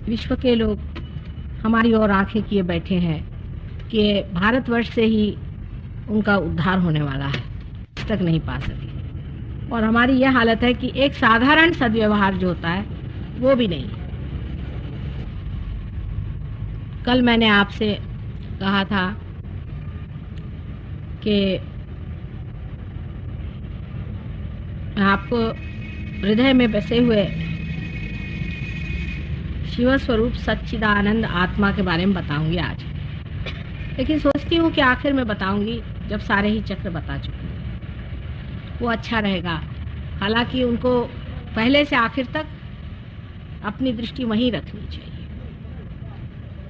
विश्व के लोग हमारी ओर आंखें किए बैठे हैं कि भारतवर्ष से ही उनका उद्धार होने वाला है, तक नहीं पा सके। और हमारी यह हालत है कि एक साधारण सद्व्यवहार जो होता है वो भी नहीं। कल मैंने आपसे कहा था कि आपको हृदय में बसे हुए शिव स्वरूप सच्चिदानंद आत्मा के बारे में बताऊंगी आज, लेकिन सोचती हूँ कि आखिर में बताऊंगी जब सारे ही चक्र बता चुके हैं, वो अच्छा रहेगा। हालांकि उनको पहले से आखिर तक अपनी दृष्टि वहीं रखनी चाहिए।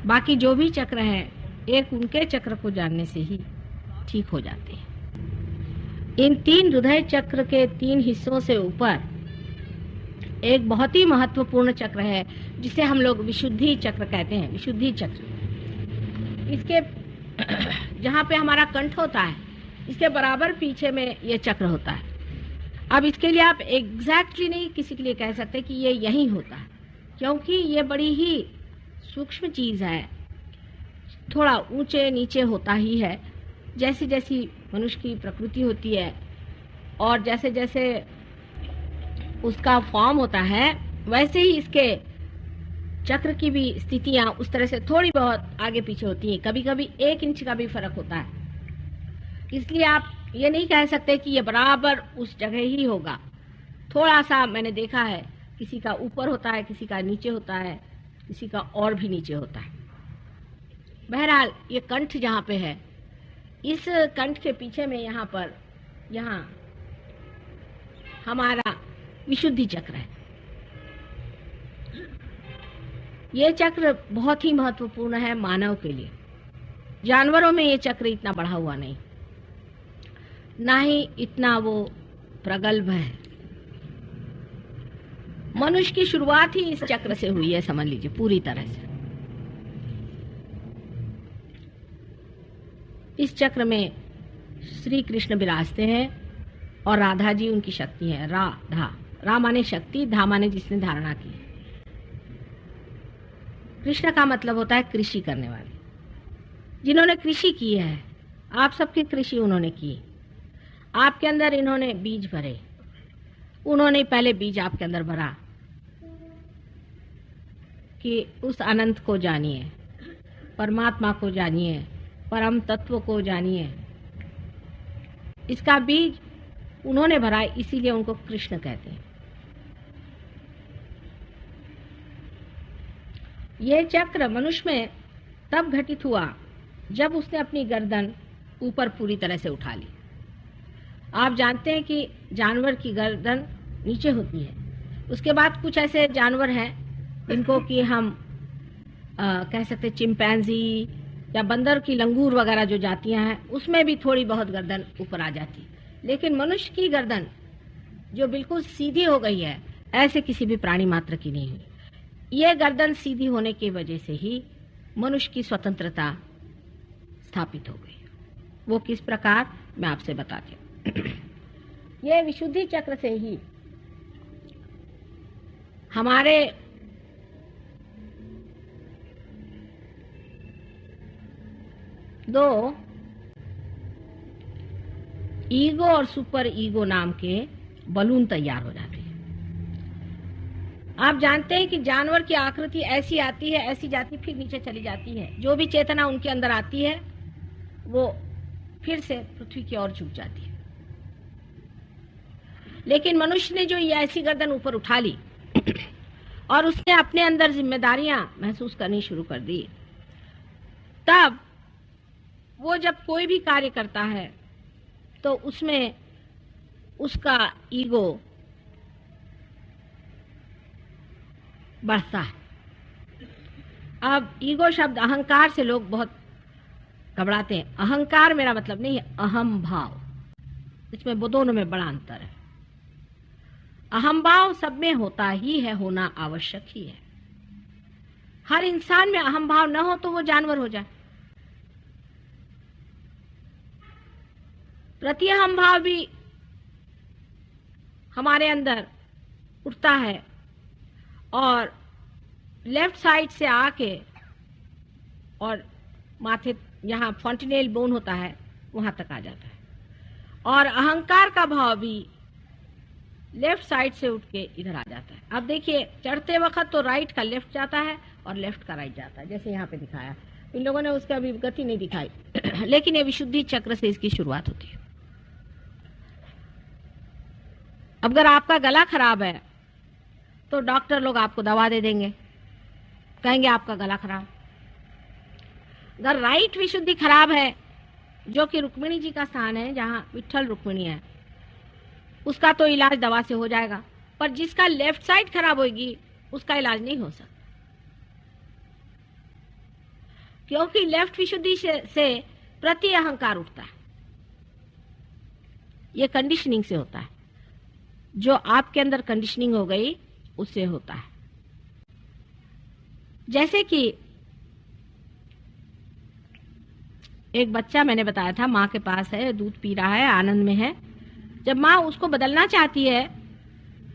बाकी जो भी चक्र हैं, एक उनके चक्र को जानने से ही ठीक हो जाते हैं। इन 3 हृदय चक्र के 3 हिस्सों से ऊपर एक बहुत ही महत्वपूर्ण चक्र है जिसे हम लोग विशुद्धि चक्र कहते हैं। विशुद्धि चक्र, इसके जहाँ पे हमारा कंठ होता है, इसके बराबर पीछे में ये चक्र होता है। अब इसके लिए आप एग्जैक्टली नहीं किसी के लिए कह सकते कि ये यही होता है, क्योंकि ये बड़ी ही सूक्ष्म चीज है, थोड़ा ऊंचे नीचे होता ही है। जैसी जैसी मनुष्य की प्रकृति होती है और जैसे जैसे उसका फॉर्म होता है, वैसे ही इसके चक्र की भी स्थितियां उस तरह से थोड़ी बहुत आगे पीछे होती हैं। कभी कभी 1 इंच का भी फर्क होता है। इसलिए आप ये नहीं कह सकते कि ये बराबर उस जगह ही होगा। थोड़ा सा मैंने देखा है, किसी का ऊपर होता है, किसी का नीचे होता है, किसी का और भी नीचे होता है। बहरहाल ये कंठ जहाँ पे है, इस कंठ के पीछे में यहाँ हमारा विशुद्धि चक्र है। ये चक्र बहुत ही महत्वपूर्ण है मानव के लिए। जानवरों में ये चक्र इतना बढ़ा हुआ नहीं, ना ही इतना वो प्रगल्भ है। मनुष्य की शुरुआत ही इस चक्र से हुई है, समझ लीजिए पूरी तरह से। इस चक्र में श्री कृष्ण विराजते हैं और राधा जी उनकी शक्ति है। रा माने शक्ति, धा माने जिसने धारणा की। कृष्ण का मतलब होता है कृषि करने वाले, जिन्होंने कृषि की है। आप सबकी कृषि उन्होंने की। आपके अंदर इन्होंने बीज भरे, उन्होंने पहले बीज आपके अंदर भरा कि उस अनंत को जानिए, परमात्मा को जानिए, परम तत्व को जानिए। इसका बीज उन्होंने भरा, इसीलिए उनको कृष्ण कहते हैं। ये चक्र मनुष्य में तब घटित हुआ जब उसने अपनी गर्दन ऊपर पूरी तरह से उठा ली। आप जानते हैं कि जानवर की गर्दन नीचे होती है। उसके बाद कुछ ऐसे जानवर हैं जिनको कि हम कह सकते चिंपैंजी या बंदर की लंगूर वगैरह जो जातियां हैं, उसमें भी थोड़ी बहुत गर्दन ऊपर आ जाती। लेकिन मनुष्य की गर्दन जो बिल्कुल सीधी हो गई है, ऐसे किसी भी प्राणी मात्र की नहीं हुई। ये गर्दन सीधी होने की वजह से ही मनुष्य की स्वतंत्रता स्थापित हो गई। वो किस प्रकार, मैं आपसे बताती हूँ। ये विशुद्धि चक्र से ही हमारे दो ईगो और सुपर ईगो नाम के बलून तैयार हो जाते हैं। आप जानते हैं कि जानवर की आकृति ऐसी आती है, ऐसी जाती, फिर नीचे चली जाती है। जो भी चेतना उनके अंदर आती है वो फिर से पृथ्वी की ओर झुक जाती है। लेकिन मनुष्य ने जो ये ऐसी गर्दन ऊपर उठा ली और उसने अपने अंदर जिम्मेदारियां महसूस करनी शुरू कर दी, तब वो जब कोई भी कार्य करता है तो उसमें उसका ईगो बढ़ता है। अब ईगो शब्द, अहंकार से लोग बहुत घबराते हैं। अहंकार मेरा मतलब नहीं है अहम भाव, इसमें दोनों में बड़ा अंतर है। अहम भाव सब में होता ही है, होना आवश्यक ही है। हर इंसान में अहम भाव न हो तो वो जानवर हो जाए। प्रति अहम भाव भी हमारे अंदर उठता है और लेफ्ट साइड से आके और माथे यहाँ फॉन्टिनेल बोन होता है वहां तक आ जाता है, और अहंकार का भाव भी लेफ्ट साइड से उठ के इधर आ जाता है। अब देखिए चढ़ते वक्त तो राइट का लेफ्ट जाता है और लेफ्ट का राइट जाता है, जैसे यहाँ पे दिखाया। इन लोगों ने उसका अभी गति नहीं दिखाई लेकिन ये विशुद्धि चक्र से इसकी शुरुआत होती है। अब अगर आपका गला खराब है तो डॉक्टर लोग आपको दवा दे देंगे, कहेंगे आपका गला खराब। अगर राइट विशुद्धि खराब है, जो कि रुक्मिणी जी का स्थान है, जहाँ विठ्ठल रुक्मिणी है, उसका तो इलाज दवा से हो जाएगा, पर जिसका लेफ्ट साइड खराब होगी उसका इलाज नहीं हो सकता, क्योंकि लेफ्ट विशुद्धि से प्रति अहंकार उठता है। ये कंडीशनिंग से होता है, जो आपके अंदर कंडीशनिंग हो गई उससे होता है। जैसे कि एक बच्चा मैंने बताया था, माँ के पास है, दूध पी रहा है, आनंद में है। जब माँ उसको बदलना चाहती है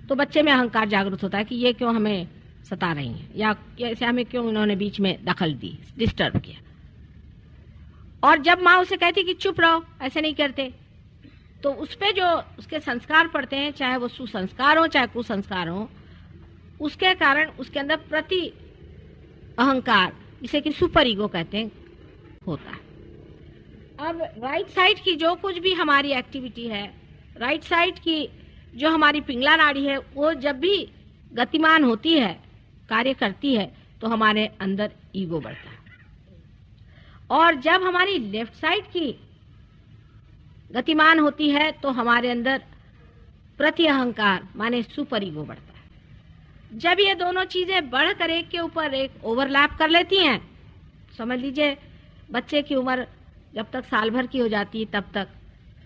तो बच्चे में अहंकार जागृत होता है कि ये क्यों हमें सता रही हैं, या ऐसे हमें क्यों इन्होंने बीच में दखल दी, डिस्टर्ब किया। और जब माँ उसे कहती कि चुप रहो, ऐसे नहीं करते, तो उस पे जो उसके संस्कार पड़ते हैं, चाहे वो सुसंस्कार हो चाहे कुसंस्कार हो, उसके कारण उसके अंदर प्रति अहंकार, जिसे कि सुपर ईगो कहते हैं, होता है। अब राइट साइड की जो कुछ भी हमारी एक्टिविटी है, राइट साइड की जो हमारी पिंगला नाड़ी है, वो जब भी गतिमान होती है, कार्य करती है, तो हमारे अंदर ईगो बढ़ता है। और जब हमारी लेफ्ट साइड की गतिमान होती है तो हमारे अंदर प्रति अहंकार माने सुपर ईगो बढ़ता है। जब ये दोनों चीजें बढ़कर एक के ऊपर एक ओवरलैप कर लेती हैं, समझ लीजिए बच्चे की उम्र जब तक साल भर की हो जाती है तब तक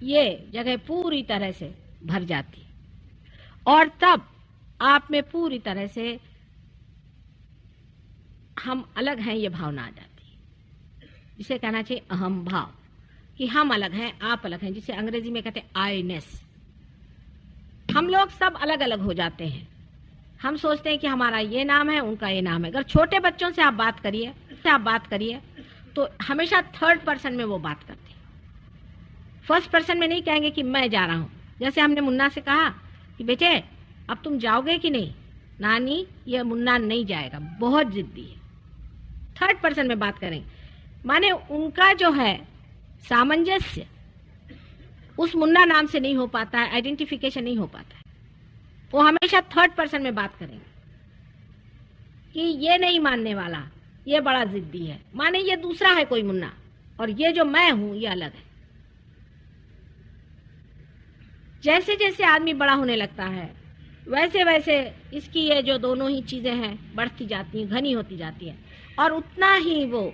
ये जगह पूरी तरह से भर जाती है, और तब आप में पूरी तरह से हम अलग हैं ये भावना आ जाती है, जिसे कहना चाहिए अहम भाव, कि हम अलग हैं, आप अलग हैं, जिसे अंग्रेजी में कहते हैं आईनेस। हम लोग सब अलग अलग हो जाते हैं। हम सोचते हैं कि हमारा ये नाम है, उनका ये नाम है। अगर छोटे बच्चों से आप बात करिए तो हमेशा थर्ड पर्सन में वो बात करते हैं, फर्स्ट पर्सन में नहीं कहेंगे कि मैं जा रहा हूं। जैसे हमने मुन्ना से कहा कि बेटे अब तुम जाओगे कि नहीं, नानी ये मुन्ना नहीं जाएगा, बहुत जिद्दी है। थर्ड पर्सन में बात करेंगे, माने उनका जो है सामंजस्य उस मुन्ना नाम से नहीं हो पाता है, आइडेंटिफिकेशन नहीं हो पाता है। वो हमेशा थर्ड पर्सन में बात करेंगे कि ये नहीं मानने वाला, ये बड़ा जिद्दी है, माने ये दूसरा है कोई मुन्ना, और ये जो मैं हूं ये अलग है। जैसे जैसे आदमी बड़ा होने लगता है वैसे वैसे इसकी ये जो दोनों ही चीजें हैं बढ़ती जाती हैं, घनी होती जाती है, और उतना ही वो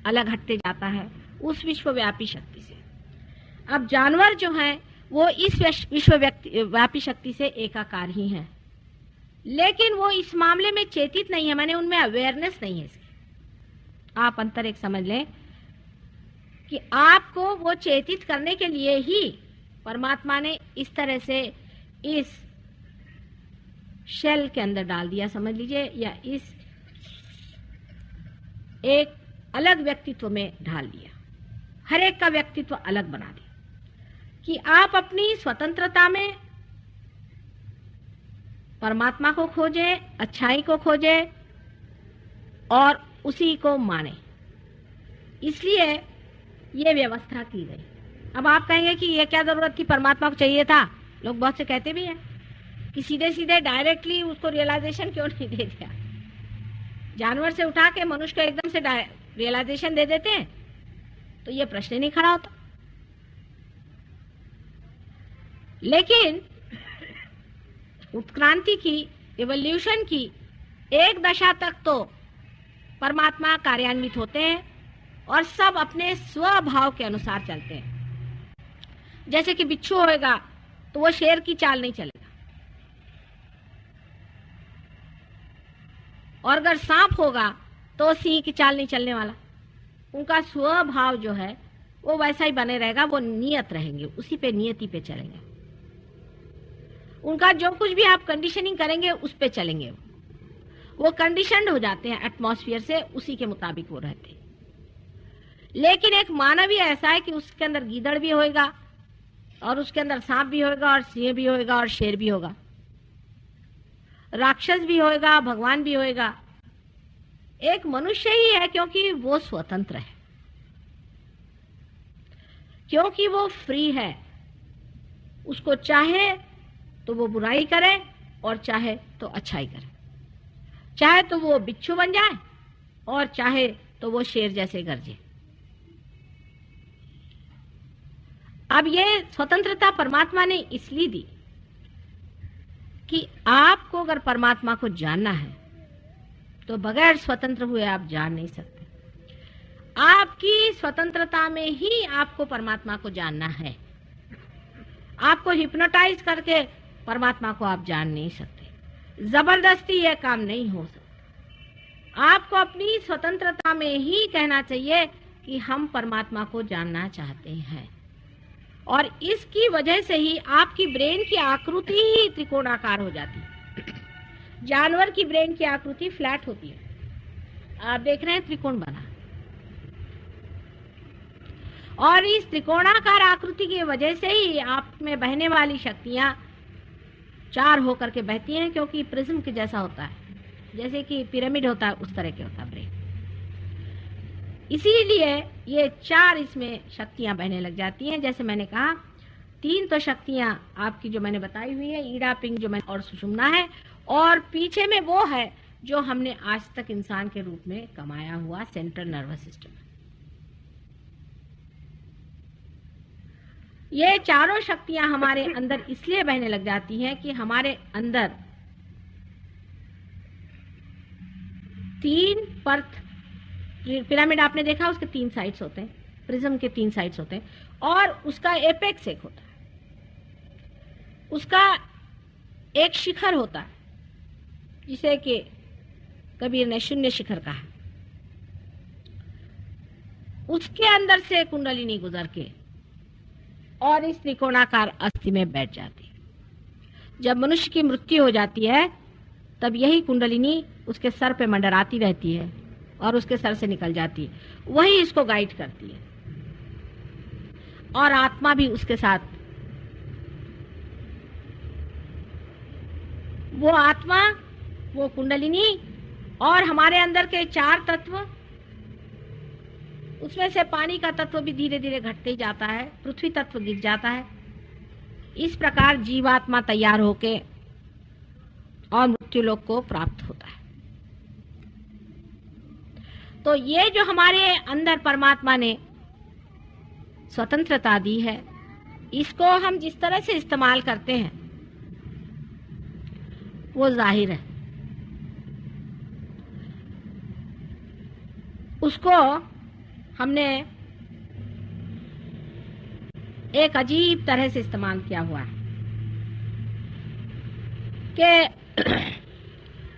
अलग हटते जाता है उस विश्वव्यापी शक्ति से। अब जानवर जो हैं वो इस विश्वव्यापी शक्ति से एकाकार ही हैं, लेकिन वो इस मामले में चेतित नहीं है, माने उनमें अवेयरनेस नहीं है इसकी। आप अंतर एक समझ लें कि आपको वो चेतित करने के लिए ही परमात्मा ने इस तरह से इस शेल के अंदर डाल दिया, समझ लीजिए, या इस एक अलग व्यक्तित्व में ढाल दिया, हर एक का व्यक्तित्व अलग बना दिया, कि आप अपनी स्वतंत्रता में परमात्मा को खोजें, अच्छाई को खोजें और उसी को माने। इसलिए ये व्यवस्था की गई। अब आप कहेंगे कि ये क्या जरूरत थी, परमात्मा को चाहिए था। लोग बहुत से कहते भी हैं कि सीधे सीधे डायरेक्टली उसको रियलाइजेशन क्यों नहीं दे दिया, जानवर से उठा के मनुष्य को एकदम से रियलाइजेशन दे देते हैं, तो ये प्रश्न नहीं खड़ा होता। लेकिन उत्क्रांति की, इवोल्यूशन की एक दशा तक तो परमात्मा कार्यान्वित होते हैं और सब अपने स्वभाव के अनुसार चलते हैं। जैसे कि बिच्छू होएगा तो वो शेर की चाल नहीं चलेगा, और अगर सांप होगा तो सिंह की चाल नहीं चलने वाला। उनका स्वभाव जो है वो वैसा ही बने रहेगा, वो नियत रहेंगे, उसी पे नियति पे चलेंगे। उनका जो कुछ भी आप कंडीशनिंग करेंगे उस पे चलेंगे। वो कंडीशनड हो जाते हैं एटमॉस्फेयर से, उसी के मुताबिक वो रहते हैं। लेकिन एक मानव ही ऐसा है कि उसके अंदर गीदड़ भी होएगा और उसके अंदर सांप भी होएगा और सिंह भी होएगा और शेर भी होगा, राक्षस भी होएगा, भगवान भी होएगा। एक मनुष्य ही है क्योंकि वो स्वतंत्र है, क्योंकि वो फ्री है। उसको चाहे तो वो बुराई करे और चाहे तो अच्छाई करे, चाहे तो वो बिच्छू बन जाए और चाहे तो वो शेर जैसे गरजे। अब ये स्वतंत्रता परमात्मा ने इसलिए दी कि आपको अगर परमात्मा को जानना है तो बगैर स्वतंत्र हुए आप जान नहीं सकते। आपकी स्वतंत्रता में ही आपको परमात्मा को जानना है। आपको हिप्नोटाइज करके परमात्मा को आप जान नहीं सकते, जबरदस्ती यह काम नहीं हो सकता। आपको अपनी स्वतंत्रता में ही कहना चाहिए कि हम परमात्मा को जानना चाहते हैं, और इसकी वजह से ही आपकी ब्रेन की आकृति ही त्रिकोणाकार हो जाती है। जानवर की ब्रेन की आकृति फ्लैट होती है, आप देख रहे हैं त्रिकोण बना, और इस त्रिकोणाकार आकृति की वजह से ही आप में बहने वाली शक्तियां चार होकर के बहती हैं, क्योंकि प्रिज्म के जैसा होता है, जैसे कि पिरामिड होता है उस तरह के होता है ब्रेन। इसीलिए ये चार इसमें शक्तियां बहने लग जाती हैं। जैसे मैंने कहा, तीन तो शक्तियां आपकी जो मैंने बताई हुई है, ईड़ा, पिंग जो मैंने, और सुषुम्ना है, और पीछे में वो है जो हमने आज तक इंसान के रूप में कमाया हुआ सेंट्रल नर्वस सिस्टम। ये चारों शक्तियां हमारे अंदर इसलिए बहने लग जाती हैं कि हमारे अंदर तीन परत, पिरामिड आपने देखा उसके तीन साइड्स होते हैं, प्रिज्म के तीन साइड्स होते हैं, और उसका एपेक्स एक होता है, उसका एक शिखर होता है जिसे कि कबीर ने शून्य शिखर कहा। उसके अंदर से कुंडलिनी गुजर के और इस त्रिकोणाकार अस्थि में बैठ जाती है। जब मनुष्य की मृत्यु हो जाती है तब यही कुंडलिनी उसके सर पे मंडराती रहती है और उसके सर से निकल जाती है, वही इसको गाइड करती है, और आत्मा भी उसके साथ। वो आत्मा, वो कुंडलिनी और हमारे अंदर के चार तत्व, उसमें से पानी का तत्व भी धीरे धीरे घटते ही जाता है, पृथ्वी तत्व गिर जाता है। इस प्रकार जीवात्मा तैयार होके और मृत्यु लोक को प्राप्त होता है। तो ये जो हमारे अंदर परमात्मा ने स्वतंत्रता दी है, इसको हम जिस तरह से इस्तेमाल करते हैं वो जाहिर है। उसको हमने एक अजीब तरह से इस्तेमाल किया हुआ है कि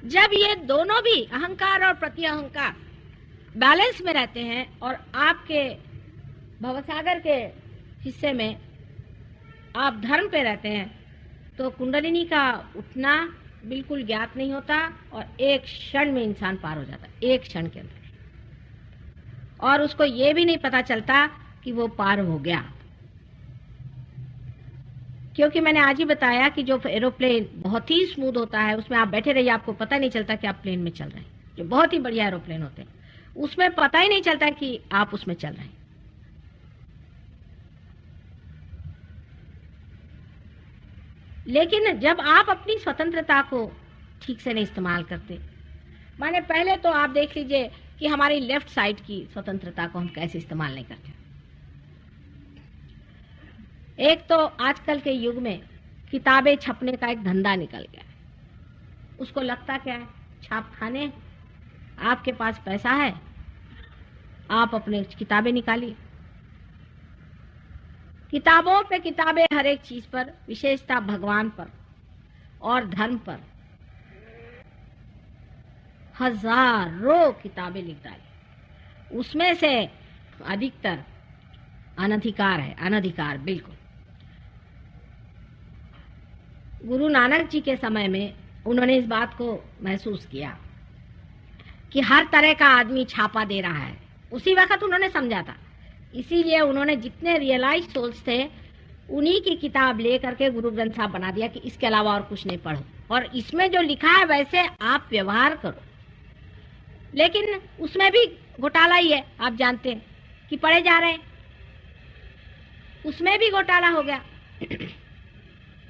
जब ये दोनों भी अहंकार और प्रति अहंकार बैलेंस में रहते हैं और आपके भवसागर के हिस्से में आप धर्म पे रहते हैं, तो कुंडलिनी का उठना बिल्कुल ज्ञात नहीं होता और एक क्षण में इंसान पार हो जाता, एक क्षण के अंदर, और उसको ये भी नहीं पता चलता कि वो पार हो गया। क्योंकि मैंने आज ही बताया कि जो एरोप्लेन बहुत ही स्मूथ होता है, उसमें आप बैठे रहिए, आपको पता नहीं चलता कि आप प्लेन में चल रहे हैं। जो बहुत ही बढ़िया एरोप्लेन होते हैं उसमें पता ही नहीं चलता कि आप उसमें चल रहे हैं। लेकिन जब आप अपनी स्वतंत्रता को ठीक से नहीं इस्तेमाल करते, माने पहले तो आप देख लीजिए कि हमारी लेफ्ट साइड की स्वतंत्रता को हम कैसे इस्तेमाल नहीं करते। एक तो आजकल के युग में किताबें छपने का एक धंधा निकल गया है। उसको लगता क्या है, छाप खाने, आपके पास पैसा है, आप अपने किताबें निकालिए। किताबों पे किताबें, हर एक चीज पर, विशेषता भगवान पर और धर्म पर हजारों किताबें लिख डाली। उसमें से अधिकतर अनधिकार है, अनधिकार बिल्कुल। गुरु नानक जी के समय में उन्होंने इस बात को महसूस किया कि हर तरह का आदमी छापा दे रहा है। उसी वक्त उन्होंने समझा था, इसीलिए उन्होंने जितने रियलाइज सोल्स थे उन्हीं की किताब ले करके गुरु ग्रंथ साहब बना दिया कि इसके अलावा और कुछ नहीं पढ़ो, और इसमें जो लिखा है वैसे आप व्यवहार करो। लेकिन उसमें भी घोटाला ही है, आप जानते हैं कि पढ़े जा रहे हैं, उसमें भी घोटाला हो गया।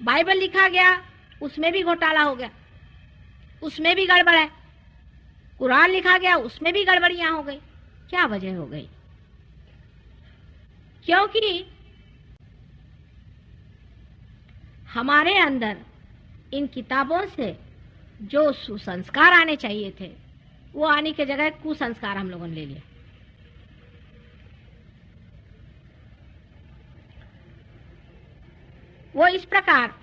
बाइबल लिखा गया, उसमें भी घोटाला हो गया, उसमें भी गड़बड़ है। कुरान लिखा गया, उसमें भी गड़बड़ियां हो गई। क्या वजह हो गई? क्योंकि हमारे अंदर इन किताबों से जो सुसंस्कार आने चाहिए थे वो आने की जगह कुसंस्कार हम लोगों ने ले लिया। वो इस प्रकार,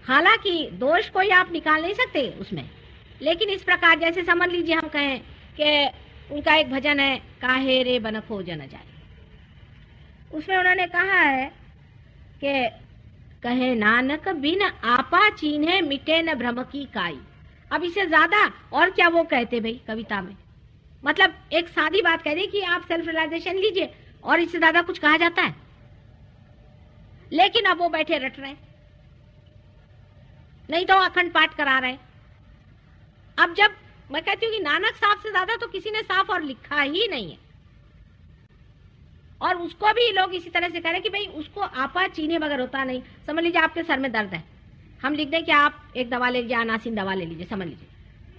हालांकि दोष कोई आप निकाल नहीं सकते उसमें, लेकिन इस प्रकार जैसे समझ लीजिए हम कहें कि उनका एक भजन है, काहे रे बन खोज न जाए, उसमें उन्होंने कहा है कि कहे नानक बिन आपा चीन्हे मिटे न भ्रम की काई। अब इससे ज्यादा और क्या वो कहते भाई कविता में? मतलब एक सादी बात कह दी कि आप सेल्फ रियलाइजेशन लीजिए, और इससे ज्यादा कुछ कहा जाता है? लेकिन अब वो बैठे रट रहे, नहीं तो अखंड पाठ करा रहे। अब जब मैं कहती हूँ कि नानक साहब से ज्यादा तो किसी ने साफ और लिखा ही नहीं है, और उसको भी लोग इसी तरह से कह रहे कि भाई उसको आपा चीने बगैर होता नहीं। समझ लीजिए आपके सर में दर्द है, हम लिख दें कि आप एक दवा ले लीजिए, अनासिन दवा ले लीजिए, समझ लीजिए,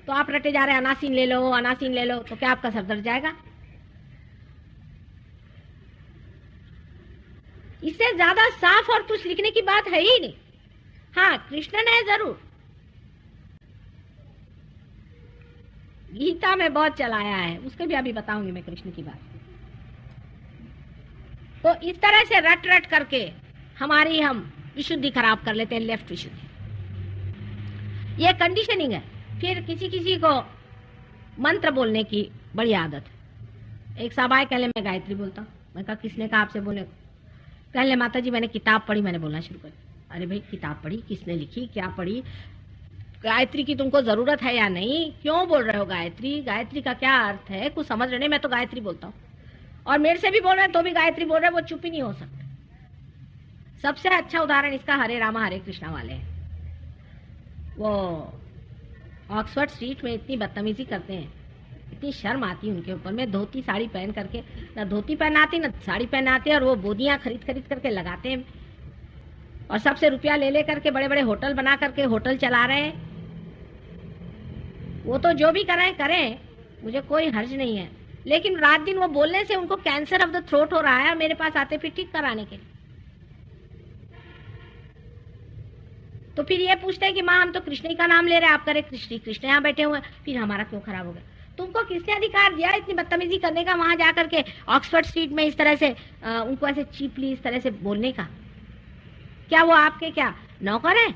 तो आप रटे जा रहे हैं अनासिन ले लो, अनासिन ले लो, तो क्या आपका सर दर्द जाएगा? इससे ज्यादा साफ और कुछ लिखने की बात है ही नहीं। हाँ, कृष्ण ने जरूर गीता में बहुत चलाया है, उसके भी अभी बताऊंगी मैं कृष्ण की बात। तो इस तरह से रट रट करके हमारी हम विशुद्धि खराब कर लेते हैं, लेफ्ट विशुद्धि। ये कंडीशनिंग है। फिर किसी किसी को मंत्र बोलने की बड़ी आदत है। एक साहब आए, कहले मैं गायत्री बोलता हूँ। मैं कहा किसने कहा आपसे बोले? कहले माता जी मैंने किताब पढ़ी, मैंने बोलना शुरू कर। अरे भाई किताब पढ़ी, किसने लिखी, क्या पढ़ी? गायत्री की तुमको जरूरत है या नहीं? क्यों बोल रहे हो गायत्री? गायत्री का क्या अर्थ है? कुछ समझ रहे नहीं? मैं तो गायत्री बोलता हूँ, और मेरे से भी बोल रहे हैं तो भी गायत्री बोल रहे हैं, वो चुप ही नहीं हो सकते। सबसे अच्छा उदाहरण इसका हरे रामा हरे कृष्णा वाले हैं। वो ऑक्सफोर्ड स्ट्रीट में इतनी बदतमीजी करते हैं, इतनी शर्म आती है उनके ऊपर में, धोती साड़ी पहन करके, ना धोती पहन आती ना साड़ी पहन आती, और वो बोदियां खरीद खरीद करके लगाते हैं, और सबसे रुपया ले ले करके बड़े बड़े होटल बना करके होटल चला रहे हैं। वो तो जो भी करें करें, मुझे कोई हर्ज नहीं है, लेकिन रात दिन वो बोलने से उनको कैंसर ऑफ द थ्रोट हो रहा है, और मेरे पास आते फिर ठीक कराने के लिए। तो फिर ये पूछते हैं कि माँ हम तो कृष्ण का नाम ले रहे हैं, आप करे कृष्ण कृष्ण यहाँ बैठे हुए, फिर हमारा क्यों खराब हो गया? तुमको किसने अधिकार दिया इतनी बदतमीजी करने का, वहां जाकर के ऑक्सफोर्ड स्ट्रीट में इस तरह से उनको ऐसे चीपली इस तरह से बोलने का? क्या वो आपके क्या नौकर है?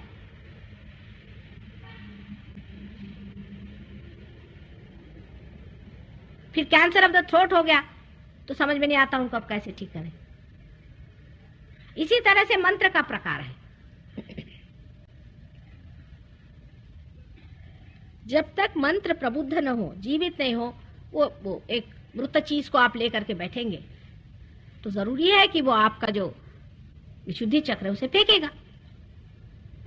फिर कैंसर ऑफ द थ्रोट हो गया तो समझ में नहीं आता उनको अब कैसे ठीक करें। इसी तरह से मंत्र का प्रकार है। जब तक मंत्र प्रबुद्ध न हो, जीवित नहीं हो, वो एक मृत चीज को आप लेकर के बैठेंगे तो जरूरी है कि वो आपका जो विशुद्धि चक्र है उसे फेंकेगा।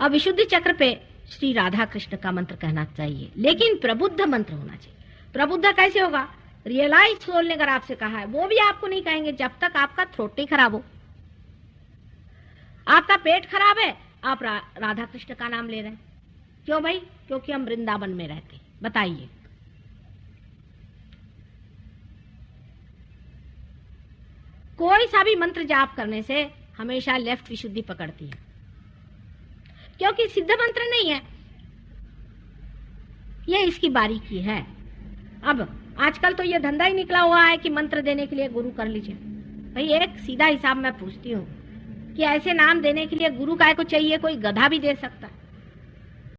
अब विशुद्धि चक्र पे श्री राधा कृष्ण का मंत्र कहना चाहिए, लेकिन प्रबुद्ध मंत्र होना चाहिए। प्रबुद्ध कैसे होगा? रियलाइज सोल ने अगर आपसे कहा है, वो भी आपको नहीं कहेंगे जब तक आपका थ्रोट नहीं खराब हो। आपका पेट खराब है, आप राधा कृष्ण का नाम ले रहे हैं, क्यों भाई? क्योंकि हम वृंदावन में रहते। बताइए, कोई सा भी मंत्र जाप करने से हमेशा लेफ्ट विशुद्धि पकड़ती है, क्योंकि सिद्ध मंत्र नहीं है, ये इसकी बारीकी है। अब आजकल तो ये धंधा ही निकला हुआ है कि मंत्र देने के लिए गुरु कर लीजिए। भाई एक सीधा हिसाब मैं पूछती हूँ कि ऐसे नाम देने के लिए गुरु काय को चाहिए? कोई गधा भी दे सकता है।